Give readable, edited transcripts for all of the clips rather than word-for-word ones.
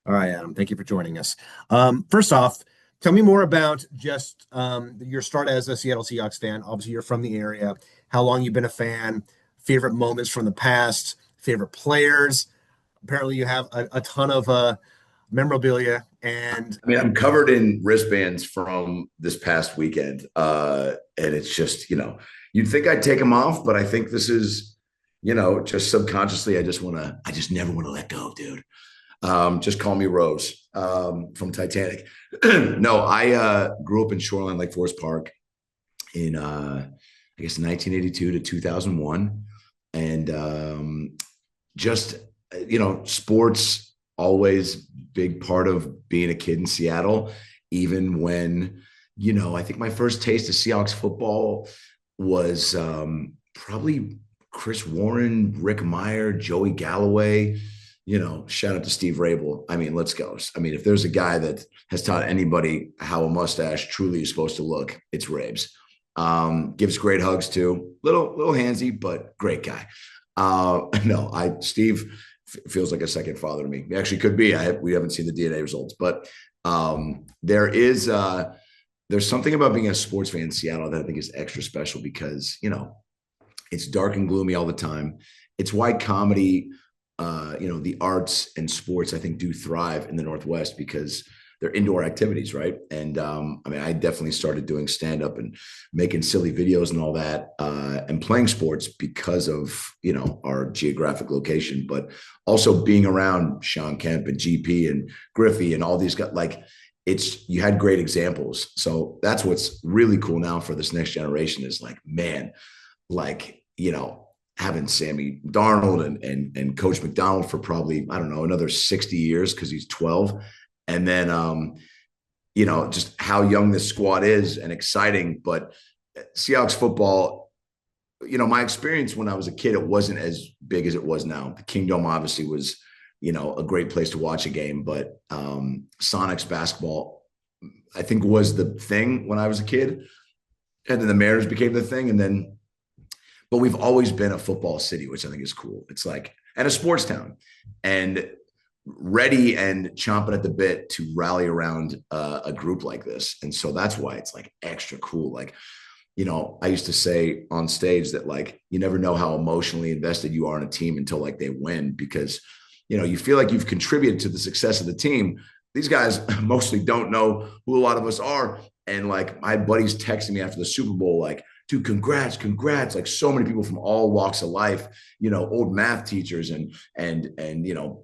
All right, Adam, thank you for joining us. First off, tell me more about just your start as a Seattle Seahawks fan. Obviously, you're from the area. How long you've been a fan, favorite moments from the past, favorite players. Apparently, you have a ton of memorabilia. And I mean, I'm covered in wristbands from this past weekend. And it's just, you'd think I'd take them off, but I think this is, just subconsciously, I just never want to let go, dude. Just call me Rose from Titanic. No, I grew up in Shoreline, Lake Forest Park in, I guess, 1982 to 2001. And just, sports always big part of being a kid in Seattle, even when, I think my first taste of Seahawks football was probably Chris Warren, Rick Meyer, Joey Galloway. Shout out to Steve Rabel. I mean, let's go. I mean, if there's a guy that has taught anybody how a mustache truly is supposed to look, it's Rabes. Gives great hugs too. Little handsy, but great guy. No, Steve feels like a second father to me. He actually could be. We haven't seen the DNA results, but there's something about being a sports fan in Seattle that I think is extra special because it's dark and gloomy all the time. It's why comedy, the arts and sports, I think, do thrive in the Northwest because they're indoor activities, right? And I definitely started doing stand-up and making silly videos and all that, and playing sports because of our geographic location, but also being around Sean Kemp and GP and Griffey and all these guys. Like, you had great examples. So that's what's really cool now for this next generation is like, man, like having Sammy Darnold and Coach McDonald for probably, I don't know, another 60 years because he's 12. And then, just how young this squad is and exciting. But Seahawks football, my experience when I was a kid, it wasn't as big as it was now. The Kingdom obviously was, a great place to watch a game. But Sonics basketball, I think, was the thing when I was a kid. And then the Mariners became the thing. But we've always been a football city, which I think is cool. It's like, and a sports town. And ready and chomping at the bit to rally around a group like this. And so that's why it's like extra cool. Like, I used to say on stage that like, you never know how emotionally invested you are in a team until like they win, because, you feel like you've contributed to the success of the team. These guys mostly don't know who a lot of us are. And like my buddies texting me after the Super Bowl, like, dude, congrats. Like so many people from all walks of life, old math teachers and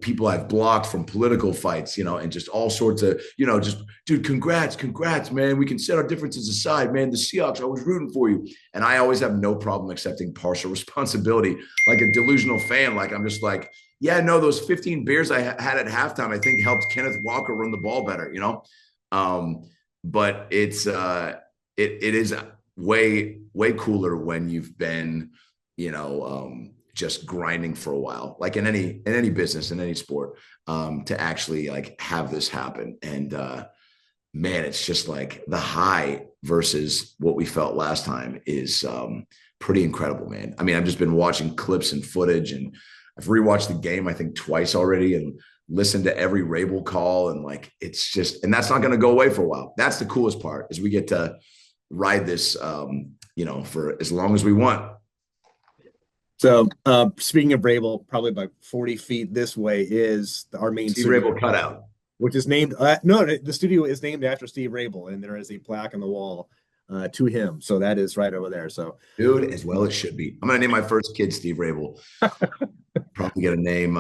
people I've blocked from political fights, and just all sorts of, just, dude, congrats, man. We can set our differences aside, man. The Seahawks, I was rooting for you. And I always have no problem accepting partial responsibility, like a delusional fan. Like, I'm just like, yeah, no, those 15 beers I had at halftime, I think helped Kenneth Walker run the ball better, but it is way cooler when you've been, just grinding for a while, like in any business, in any sport, to actually like have this happen. And man, it's just like the high versus what we felt last time is pretty incredible, man. I mean, I've just been watching clips and footage, and I've rewatched the game, I think twice already, and listened to every Rabel call. And like, it's just, and that's not going to go away for a while. That's the coolest part, is we get to ride this, for as long as we want. so, speaking of Rabel, probably about 40 feet this way is our main Steve studio, Rabel cutout. which is named, no, the studio is named after Steve Rabel, and there is a plaque on the wall to him. So that is right over there. So, Dude, as well it should be. I'm going to name my first kid Steve Rabel. Probably get a name.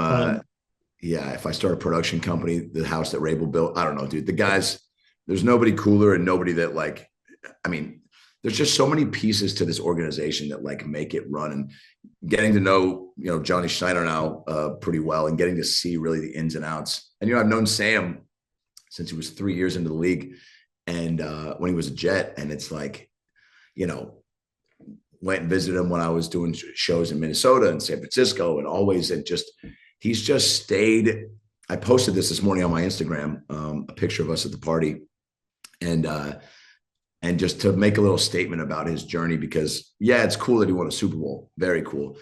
Yeah, if I start a production company, the house that Rabel built, I don't know, dude. The guys, there's nobody cooler and nobody that like, I mean, there's just so many pieces to this organization that like make it run. And getting to know, Johnny Schneider now pretty well, and getting to see really the ins and outs. And, I've known Sam since he was 3 years into the league, and when he was a Jet. And it's like, went and visited him when I was doing shows in Minnesota and San Francisco, and always, and just, he's just stayed. I posted this morning on my Instagram, a picture of us at the party, and just to make a little statement about his journey, because yeah, it's cool that he won a Super Bowl. Very cool.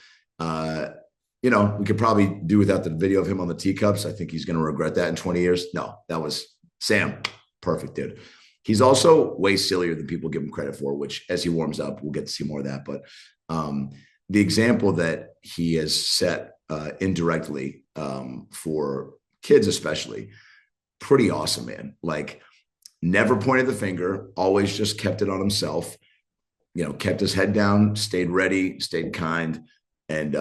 you know, we could probably do without the video of him on the teacups. I think he's going to regret that in 20 years. No, that was Sam. Perfect, dude. He's also way sillier than people give him credit for, which as he warms up, we'll get to see more of that. But the example that he has set indirectly for kids, especially, pretty awesome, man. Like, never pointed the finger, always just kept it on himself, you know, kept his head down, stayed ready, stayed kind, and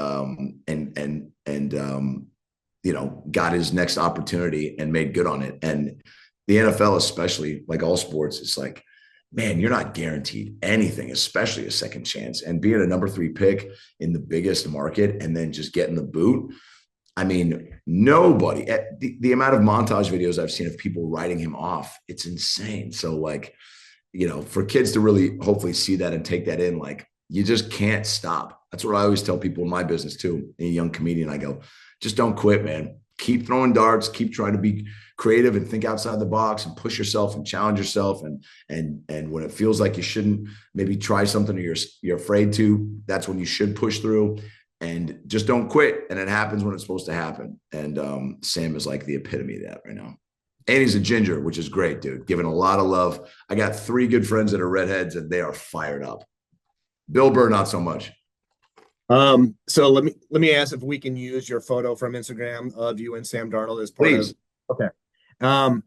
you know, got his next opportunity and made good on it. And the NFL, especially, like all sports, it's like, man, you're not guaranteed anything, especially a second chance. And being a number 3 pick in the biggest market and then just getting the boot. I mean, nobody, the amount of montage videos I've seen of people writing him off, it's insane. So, like, you know, for kids to really hopefully see that and take that in, like, you just can't stop. That's what I always tell people in my business too. A young comedian, I go, just don't quit, man. Keep throwing darts, keep trying to be creative and think outside the box and push yourself and challenge yourself. And when it feels like you shouldn't maybe try something or you're afraid to, that's when you should push through. And just don't quit. And it happens when it's supposed to happen. And Sam is like the epitome of that right now. And he's a ginger, which is great, dude. Giving a lot of love. I got 3 good friends that are redheads, and they are fired up. Bill Burr, not so much. So let me ask if we can use your photo from Instagram of you and Sam Darnold as part Please. of. Okay. Um,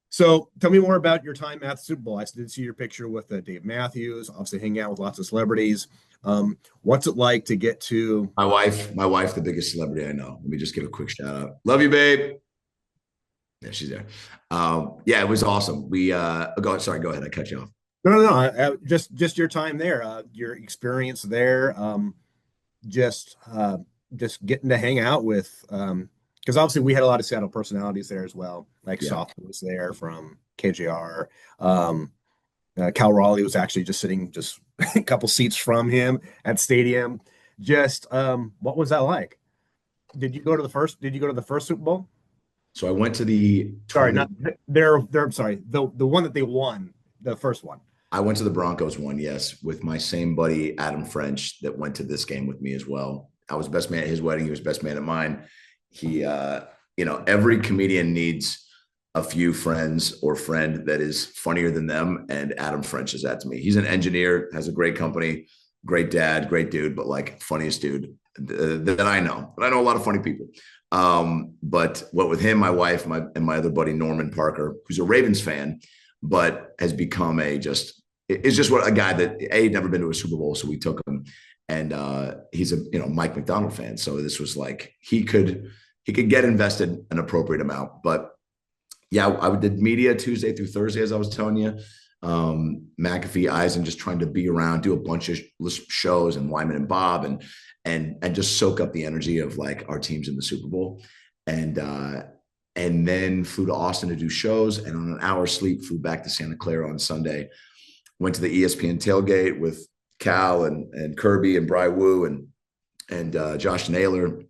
so tell me more about your time at the Super Bowl. I did see your picture with Dave Matthews, obviously hanging out with lots of celebrities. What's it like to get to My wife, the biggest celebrity I know. Let me just give a quick shout out. Love you, babe. Yeah, she's there. Yeah, it was awesome. We sorry, go ahead. I cut you off. no, just your time there, your experience there, just just getting to hang out with because obviously we had a lot of Seattle personalities there as well. Like Yeah. Soft was there from KJR. Cal Raleigh was actually just sitting just a couple seats from him at stadium. Just what was that like? Did you go to the first Super Bowl? So I went to the Sorry, 20 not they're sorry, the one that they won, the first one. I went to the Broncos one, yes, with my same buddy Adam French that went to this game with me as well. I was best man at his wedding. He was best man at mine. He, you know, every comedian needs a few friends or friend that is funnier than them. And Adam French is that to me. He's an engineer, has a great company, great dad, great dude, but like funniest dude that I know. But I know a lot of funny people. But what with him, my wife, and my other buddy Norman Parker, who's a Ravens fan, but has become is just what a guy that had never been to a Super Bowl, so we took him, and he's a Mike McDonald fan, so this was like he could get invested an appropriate amount. But yeah, I did media Tuesday through Thursday, as I was telling you. McAfee, Eisen, just trying to be around, do a bunch of shows, and Wyman and Bob, and just soak up the energy of like our teams in the Super Bowl, and then flew to Austin to do shows, and on an hour's sleep flew back to Santa Clara on Sunday. Went to the ESPN tailgate with Cal and Kirby and Bry Wu and Josh Naylor.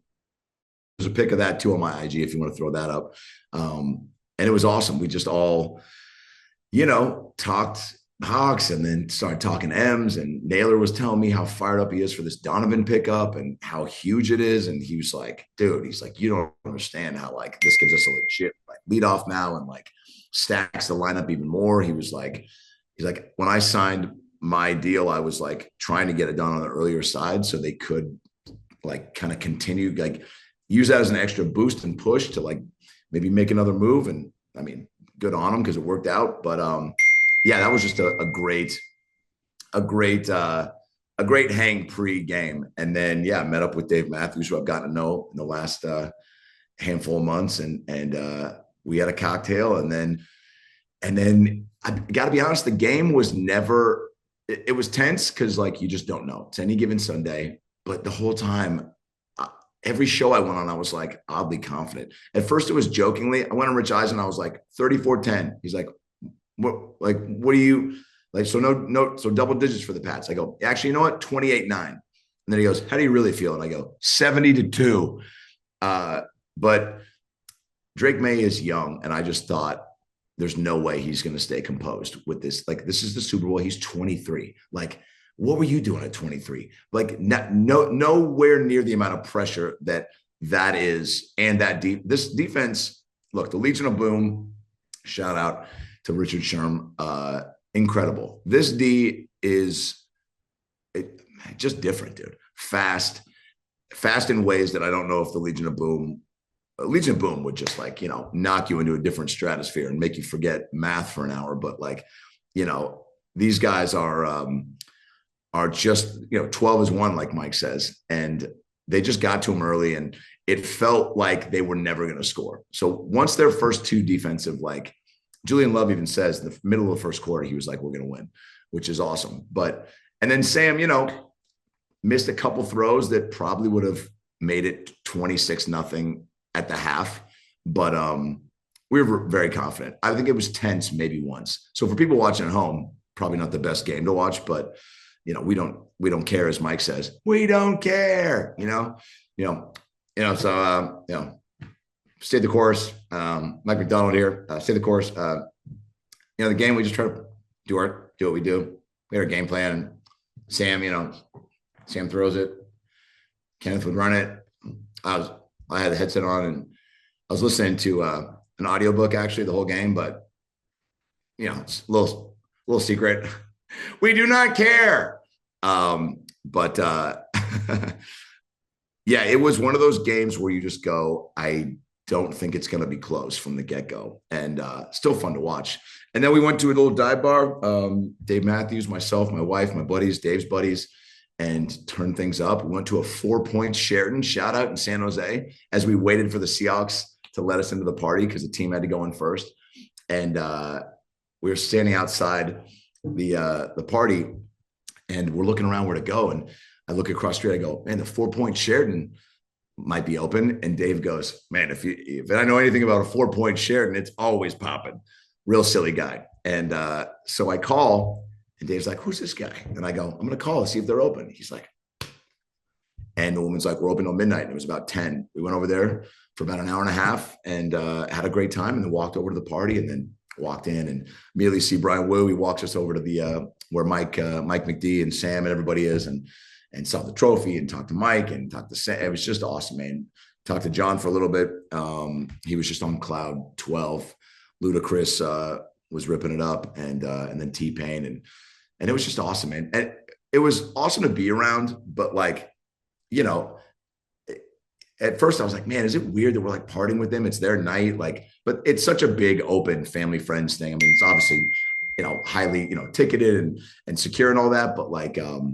There's a pic of that too on my IG if you want to throw that up. And it was awesome. We just all, talked Hawks and then started talking M's. And Naylor was telling me how fired up he is for this Donovan pickup and how huge it is. And he was like, dude, he's like, you don't understand how like this gives us a legit like lead off now and like stacks the lineup even more. He's like, when I signed my deal, I was like trying to get it done on the earlier side so they could like kind of continue, like use that as an extra boost and push to like maybe make another move. And I mean, good on them because it worked out. But yeah, that was just a great hang pre-game. And then yeah, met up with Dave Matthews, who I've gotten to know in the last handful of months, and we had a cocktail, and then I got to be honest, the game was never. It was tense because like you just don't know. It's any given Sunday, but the whole time. Every show I went on, I was like oddly confident. At first, it was jokingly. I went on Rich Eisen. I was like 34-10. He's like, what do you like? So so double digits for the Pats. I go, actually, you know what? 28-9. And then he goes, how do you really feel? And I go, 70-2. But Drake May is young. And I just thought there's no way he's going to stay composed with this. Like, this is the Super Bowl. He's 23. Like, what were you doing at 23? Like nowhere near the amount of pressure that is, and this defense. Look, the Legion of Boom. Shout out to Richard Sherm. Incredible. This D is just different, dude. Fast in ways that I don't know if the Legion of Boom would just like, knock you into a different stratosphere and make you forget math for an hour. But like, these guys are just, 12 is one, like Mike says, and they just got to him early, and it felt like they were never going to score. So once their first two defensive, like Julian Love even says in the middle of the first quarter, he was like, we're going to win, which is awesome. And then Sam, missed a couple throws that probably would have made it 26-0 at the half. But we were very confident. I think it was tense maybe once. So for people watching at home, probably not the best game to watch, but we don't care, as Mike says. We don't care, so stay the course. Mike McDonald here. Stay the course. The game, we just try to do what we do. We had our game plan, and Sam throws it. Kenneth would run it. I had the headset on, and I was listening to an audiobook actually the whole game, but it's a little secret. We do not care. But yeah, it was one of those games where you just go, I don't think it's going to be close from the get-go, and still fun to watch. And then we went to a little dive bar. Dave Matthews, myself, my wife, my buddies, Dave's buddies, and turned things up. We went to a 4-point Sheraton, shout out in San Jose, as we waited for the Seahawks to let us into the party because the team had to go in first. And we were standing outside the party, and we're looking around where to go. And I look across the street, I go, man, the 4-point Sheraton might be open. And Dave goes, man, if I know anything about a 4-point Sheraton, it's always popping. Real silly guy. And so I call, and Dave's like, who's this guy? And I go, I'm going to call and see if they're open. He's like, and the woman's like, we're open till midnight. And it was about 10. We went over there for about an hour and a half and had a great time, and then walked over to the party, and then walked in and immediately see Brian Wu. He walks us over to the where Mike McD and Sam and everybody is, and saw the trophy and talked to Mike and talked to Sam. It was just awesome, man. Talked to John for a little bit. He was just on cloud 12. Ludacris was ripping it up, and then T-Pain, and it was just awesome, man. And it was awesome to be around, but like, at first I was like, man, is it weird that we're like partying with them? It's their night, like, but it's such a big open family friends thing. I mean, it's obviously, highly, ticketed and secure and all that, but like, it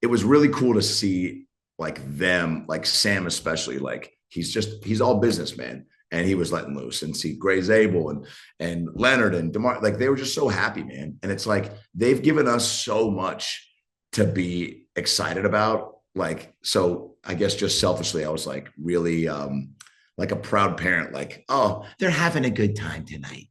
was really cool to see like them, like Sam, especially, like he's all business, man. And he was letting loose, and see Gray Zabel and Leonard and DeMar, like they were just so happy, man. And it's like, they've given us so much to be excited about. Like, so I guess just selfishly, I was like really like a proud parent, like, oh, they're having a good time tonight,